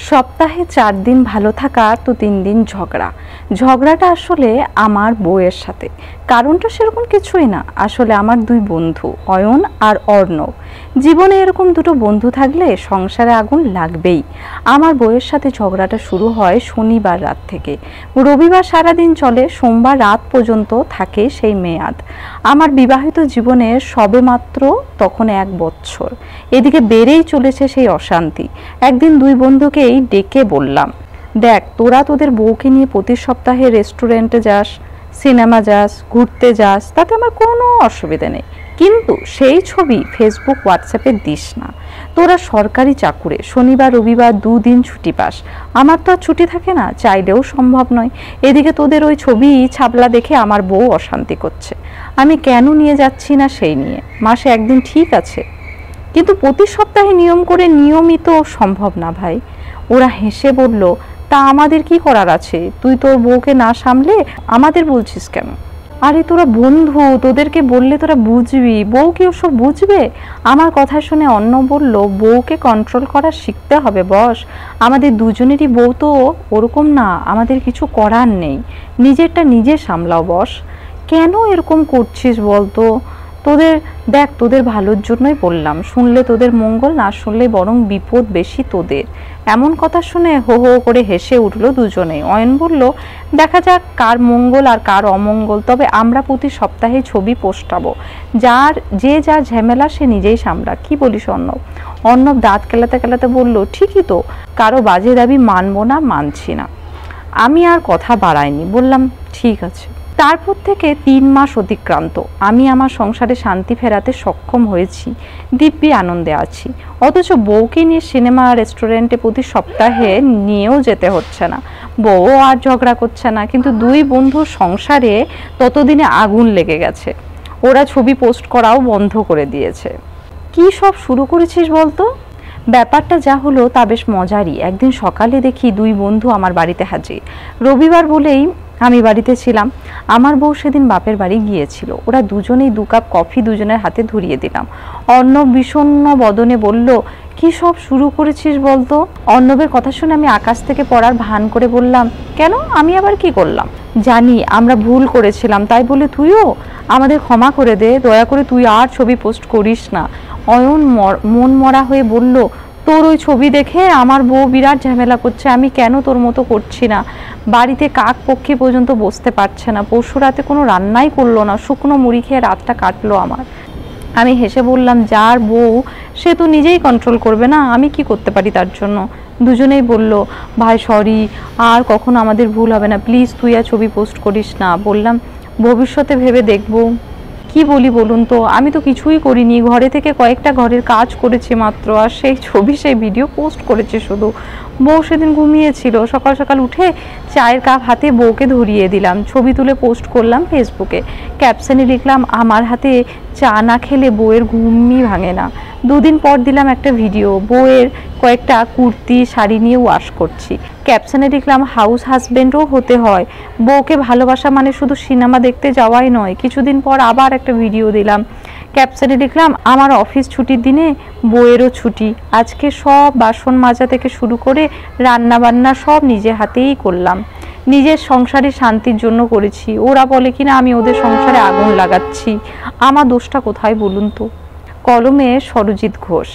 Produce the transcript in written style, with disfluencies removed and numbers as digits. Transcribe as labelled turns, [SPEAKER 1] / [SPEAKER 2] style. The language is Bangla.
[SPEAKER 1] সপ্তাহে 4 দিন ভালো থাকা তো 3 দিন ঝগড়া। ঝগড়াটা আসলে আমার বউয়ের সাথে। কারণটা সেরকম কিছুই না, আসলে আমার 2 বন্ধু অয়ন আর অর্ণব। জীবনে এরকম দুটো বন্ধু থাকলে সংসারে আগুন লাগবেই। আমার বউয়ের সাথে ঝগড়াটা শুরু হয় শনিবার রাত থেকে। রবিবার সারাদিন চলে, সোমবার রাত পর্যন্ত থাকে সেই মেয়াদ। আমার বিবাহিত জীবনের সবেমাত্র তখন 1 বছর। এদিকে বেড়েই চলেছে সেই অশান্তি। একদিন 2 বন্ধুকেই ডেকে বললাম, দেখ তোরা তোদের বউকে নিয়ে প্রতি সপ্তাহে রেস্টুরেন্টে যাস, সিনেমা যাস, ঘুরতে যাস, তাতে আমার কোনো অসুবিধা নেই, কিন্তু সেই ছবি ফেসবুক হোয়াটসঅ্যাপে দিস না। তোরা সরকারি চাকুরে, শনিবার রবিবার 2 দিন ছুটি পাস, আমার তো আর ছুটি থাকে না, চাইলেও সম্ভব নয়। এদিকে তোদের ওই ছবি ছাপলা দেখে আমার বউ অশান্তি করছে। আমি কেন নিয়ে যাচ্ছি না সেই নিয়ে, মাসে 1 দিন ঠিক আছে, কিন্তু প্রতি সপ্তাহে নিয়ম করে নিয়মিত সম্ভব না ভাই। ওরা হেসে বলল, তা আমাদের কি করার আছে? তুই তোর বউকে না সামলে আমাদের বলছিস কেন? আরে তোরা বন্ধু, তোদেরকে বললে তোরা বুঝবি, বউ কি ওসব বুঝবে? আমার কথা শুনে অন্য বলল, বউকে কন্ট্রোল করা শিখতে হবে বস। আমাদের দুজনেরই বউ তো ওরকম না, আমাদের কিছু করার নেই, নিজেরটা নিজে সামলাও বস। কেন এরকম করছিস বলতো? তোদের দেখ, তোদের ভালোর জন্যই বললাম, শুনলে তোদের মঙ্গল, না শুনলে বরং বিপদ বেশি তোদের। এমন কথা শুনে হো হো করে হেসে উঠল দুজনেই। অয়ন বলল, দেখা যাক কার মঙ্গল আর কার অমঙ্গল, তবে আমরা প্রতি সপ্তাহে ছবি পোস্টাবো। যার ঝামেলা সে নিজেই সামলা। কি বলিস অর্ণব? অর্ণব দাঁত কেলাতে কেলাতে বলল, ঠিকই তো, কারো বাজে দাবি মানবো না, মানছি না। আমি আর কথা বাড়াইনি, বললাম ঠিক আছে। তারপর থেকে 3 মাস অতিক্রান্ত। আমি আমার সংসারে শান্তি ফেরাতে সক্ষম হয়েছি, দিব্যি আনন্দে আছি। অথচ বউকে নিয়ে সিনেমা রেস্টুরেন্টে প্রতি সপ্তাহে নিয়েও যেতে হচ্ছে না, বউ আর ঝগড়া করছে না, কিন্তু 2 বন্ধুর সংসারে ততদিনে আগুন লেগে গেছে। ওরা ছবি পোস্ট করাও বন্ধ করে দিয়েছে। কি সব শুরু করেছিস বলতো? ব্যাপারটা যা হলো তা বেশ মজারই। একদিন সকালে দেখি 2 বন্ধু আমার বাড়িতে হাজির। রবিবার বলেই আমি বাড়িতে ছিলাম। আমার বউ সেদিন বাপের বাড়ি গিয়েছিল। ওরা দুজনেই 2 কাপ কফি দুজনের হাতে ধরিয়ে দিলাম। অর্ণব বিষণ্ণ বদনে বলল, কি সব শুরু করেছিস বলতো? অর্ণবের কথা শুনে আমি আকাশ থেকে পড়ার ভান করে বললাম, কেন, আমি আবার কি করলাম? জানি আমরা ভুল করেছিলাম, তাই বলে তুইও আমাদের ক্ষমা করে দে, দয়া করে তুই আর ছবি পোস্ট করিস না। অয়ন মন মরা হয়ে বলল, তোর ওই ছবি দেখে আমার বউ বিরাট ঝামেলা করছে, আমি কেন তোর মতো করছি না। বাড়িতে কাক পক্ষী পর্যন্ত বসতে পারছে না, পরশু রাতে কোনো রান্নাই করলো না, শুকনো মুড়ি খেয়ে রাতটা কাটলো আমার। আমি হেসে বললাম, যার বউ সে তো নিজেই কন্ট্রোল করবে না, আমি কি করতে পারি তার জন্য? দুজনেই বলল, ভাই সরি, আর কখনো আমাদের ভুল হবে না, প্লিজ তুই আর ছবি পোস্ট করিস না। বললাম, ভবিষ্যতে ভেবে দেখবো। কি বলি বলুন তো, আমি তো কিছুই করিনি, ঘরে থেকে কয়েকটা ঘরের কাজ করেছি মাত্র, আর সেই ছবি সেই ভিডিও পোস্ট করেছি শুধু। বউ সেদিন ঘুমিয়েছিল, সকাল সকাল উঠে চায়ের কাপ হাতে বউকে ধরিয়ে দিলাম, ছবি তুলে পোস্ট করলাম ফেসবুকে। ক্যাপশনে লিখলাম, আমার হাতে চা না খেলে বউয়ের ঘুমই ভাঙে না। 2 দিন পর দিলাম একটা ভিডিও, বউয়ের কয়েকটা কুর্তি শাড়ি নিয়ে ওয়াশ করছি। ক্যাপশনে লিখলাম, হাউস হাজবেন্ডও হতে হয়, বউকে ভালোবাসা মানে শুধু সিনেমা দেখতে যাওয়াই নয়। কিছুদিন পর আবার একটা ভিডিও দিলাম, ক্যাপশনে লিখলাম, আমার অফিস ছুটির দিনে বউয়েরও ছুটি, আজকে সব বাসন মাজা থেকে শুরু করে রান্না বান্না সব নিজে হাতেই করলাম, নিজের সংসারে শান্তির জন্য করেছি। ওরা বলে কিনা আমি ওদের সংসারে আগুন লাগাচ্ছি, আমার দোষটা কোথায় বলুন তো? কলমে সরজিৎ ঘোষ।